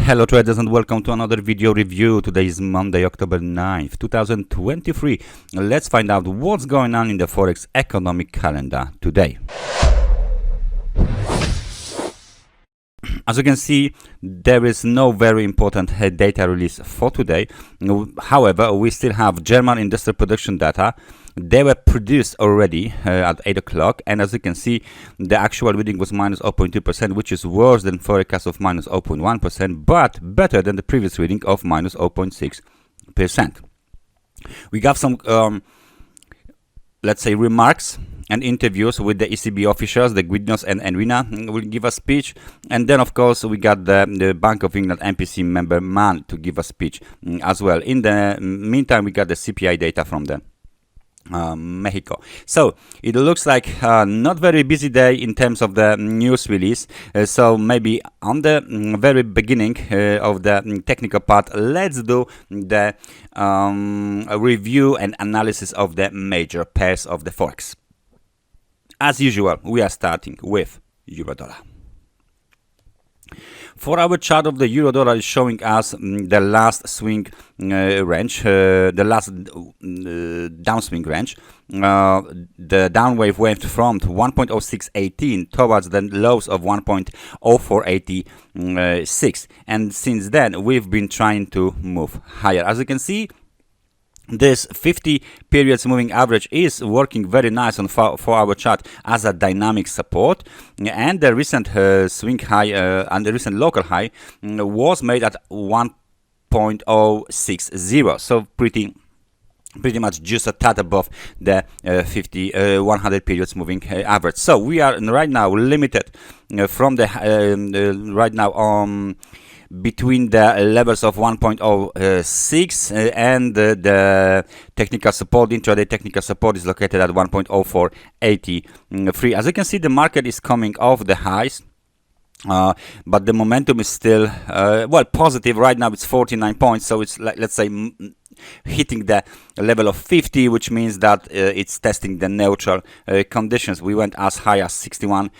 Hello traders and welcome to another video review. Today is Monday, October 9th, 2023. Let's find out what's going on in the Forex economic calendar today. As you can see, there is no very important data release for today. However, we still have German industrial production data. They were produced already at 8 o'clock, and as you can see, the actual reading was minus 0.2%, which is worse than forecast of minus 0.1%, but better than the previous reading of minus 0.6%. We got some, let's say, remarks and interviews with the ECB officials. The Guindos and Enria will give a speech, and then of course we got the Bank of England MPC member Mann to give a speech as well. In the meantime, we got the CPI data from the Mexico. So it looks like not very busy day in terms of the news release. So maybe on the very beginning of the technical part, let's do the review and analysis of the major pairs of the Forex. As usual, we are starting with euro-dollar. For our chart of the euro-dollar is showing us the last swing range, the last downswing range. The down wave went from 1.0618 towards the lows of 1.0486, and since then we've been trying to move higher. As you can see, this 50 periods moving average is working very nice on for our chart as a dynamic support, and the recent swing high and the recent local high was made at 1.060, so pretty much just a tad above the 100 periods moving average. So we are right now limited from the right now between the levels of 1.06 and the technical support. Intraday technical support is located at 1.0483. As you can see, the market is coming off the highs, but the momentum is still well positive. Right now it's 49 points, so it's like, let's say, hitting the level of 50, which means that it's testing the neutral conditions. We went as high as 61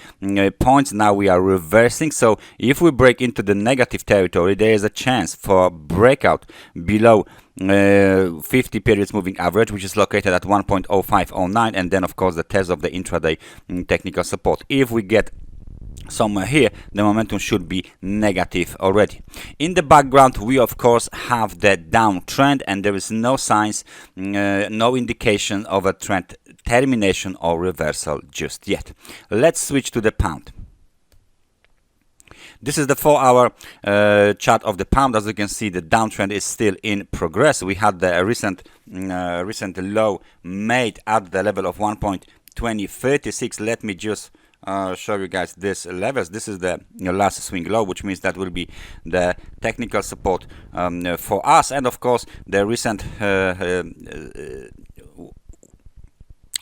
points. Now we are reversing, so if we break into the negative territory, there is a chance for breakout below 50 periods moving average, which is located at 1.0509, and then of course the test of the intraday technical support. If we get somewhere here, the momentum should be negative already. In the background, we of course have the downtrend, and there is no signs, no indication of a trend termination or reversal just yet. Let's switch to the pound. This is the 4-hour chart of the pound. As you can see, the downtrend is still in progress. We had the recent low made at the level of 1.2036. Let me just show you guys this levels. This is the last swing low, which means that will be the technical support for us, and of course the recent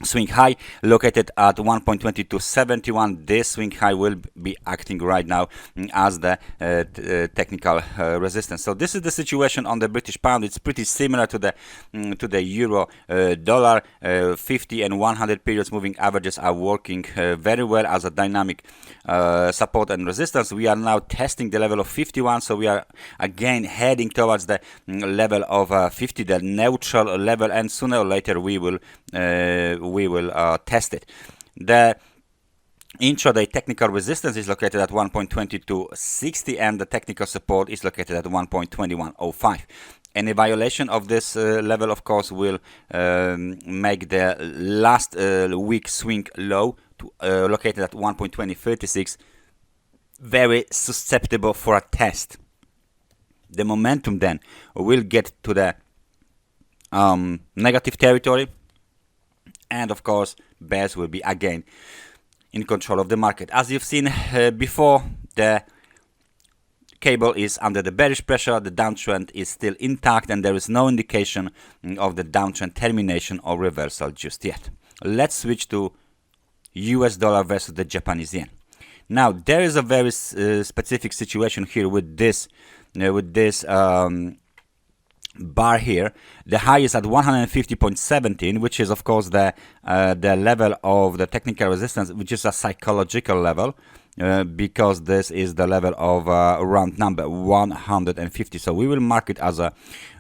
swing high located at 1.2271. This swing high will be acting right now as the technical resistance. So this is the situation on the British pound. It's pretty similar to the euro dollar. 50 and 100 periods moving averages are working very well as a dynamic support and resistance. We are now testing the level of 51, so we are again heading towards the level of 50, the neutral level, and sooner or later we will test it. The intraday technical resistance is located at 1.2260, and the technical support is located at 1.2105. Any violation of this level, of course, will make the last week swing low located at 1.2036 very susceptible for a test. The momentum then will get to the negative territory, and of course bears will be again in control of the market. As you've seen before, the cable is under the bearish pressure, the downtrend is still intact, and there is no indication of the downtrend termination or reversal just yet. Let's switch to US dollar versus the Japanese yen. Now there is a very specific situation here with this bar here. The high is at 150.17, which is of course the level of the technical resistance, which is a psychological level. because this is the level of round number 150. So we will mark it as a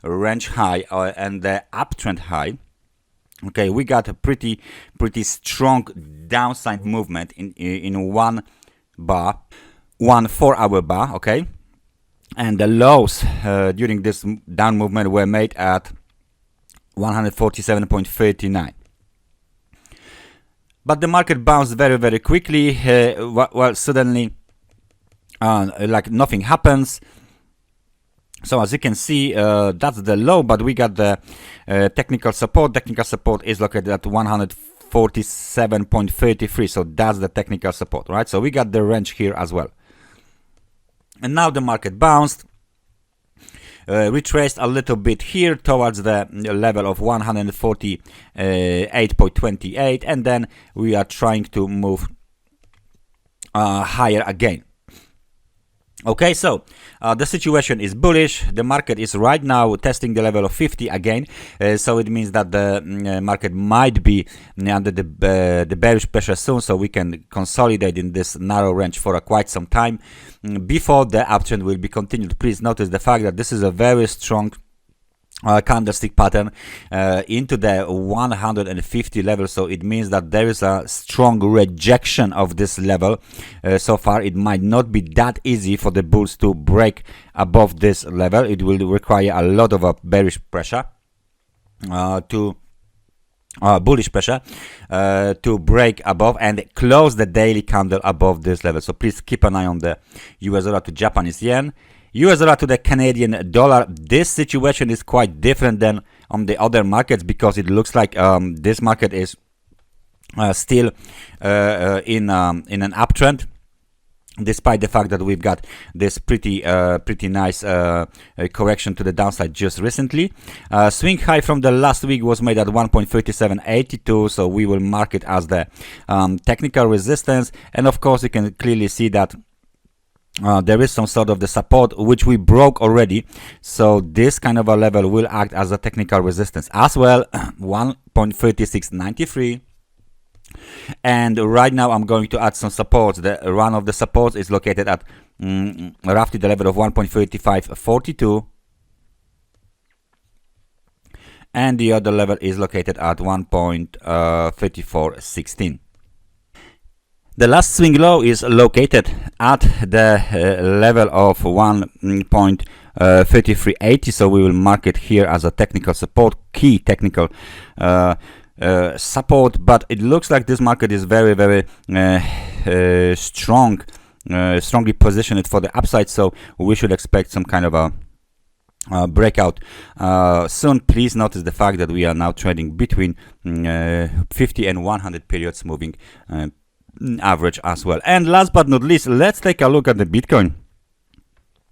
range high and the uptrend high. Okay, we got a pretty strong downside movement in one 4-hour bar. Okay, and the lows during this down movement were made at 147.39. But the market bounced very quickly. Well, suddenly, like nothing happens. So as you can see, that's the low, but we got the technical support. Technical support is located at 147.33. So that's the technical support, right? So we got the range here as well. And now the market bounced. Retraced a little bit here towards the level of 148.28, and then we are trying to move higher again. Okay, so the situation is bullish. The market is right now testing the level of 50 again, so it means that the market might be under the bearish pressure soon, so we can consolidate in this narrow range for quite some time before the uptrend will be continued. Please notice the fact that this is a very strong candlestick pattern into the 150 level, so it means that there is a strong rejection of this level. So far it might not be that easy for the bulls to break above this level. It will require a lot of bearish pressure bullish pressure to break above and close the daily candle above this level. So please keep an eye on the US dollar to Japanese yen, US dollar to the Canadian dollar. This situation is quite different than on the other markets, because it looks like this market is still in an uptrend, despite the fact that we've got this pretty nice correction to the downside just recently. Swing high from the last week was made at 1.3782, so we will mark it as the technical resistance. And of course you can clearly see that there is some sort of the support which we broke already, so this kind of a level will act as a technical resistance as well. 1.3693. And right now I'm going to add some supports. The one of the supports is located at roughly the level of 1.3542, and the other level is located at 1.3416. The last swing low is located at the level of 1.3380, so we will mark it here as a technical support, key technical support. But it looks like this market is very strongly positioned for the upside, so we should expect some kind of a breakout soon. Please notice the fact that we are now trading between 50 and 100 periods moving average as well. And last but not least, let's take a look at the Bitcoin.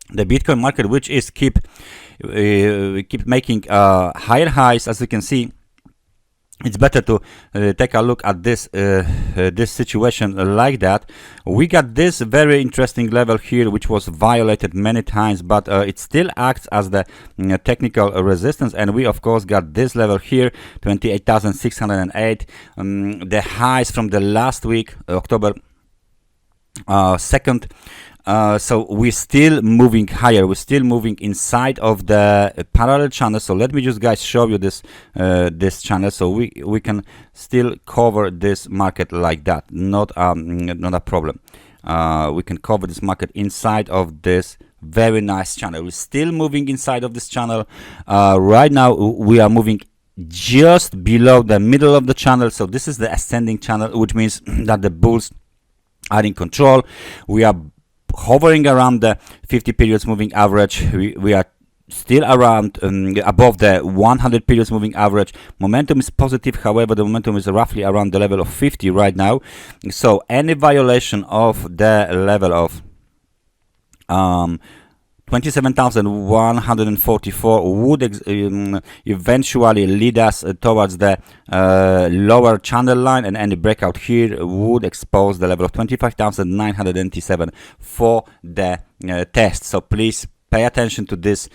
The Bitcoin market, which is keep making higher highs. As you can see, it's better to take a look at this this situation like that. We got this very interesting level here, which was violated many times, but it still acts as the technical resistance. And we of course got this level here, 28,608. The highs from the last week, October 2nd. So we're still moving higher, we're still moving inside of the parallel channel. So let me just guys show you this this channel, so we can still cover this market like that, not a problem. We can cover this market inside of this very nice channel. We're still moving inside of this channel. Right now we are moving just below the middle of the channel, so this is the ascending channel, which means that the bulls are in control. We are hovering around the 50 periods moving average. We are still around above the 100 periods moving average. Momentum is positive, however the momentum is roughly around the level of 50 right now. So any violation of the level of 27,144 would eventually lead us towards the lower channel line, and any breakout here would expose the level of 25,997 for the test. So please pay attention to this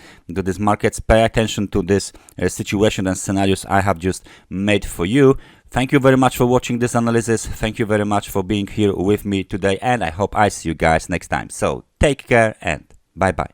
markets, pay attention to this situation and scenarios I have just made for you. Thank you very much for watching this analysis. Thank you very much for being here with me today, and I hope I see you guys next time. So take care and bye bye.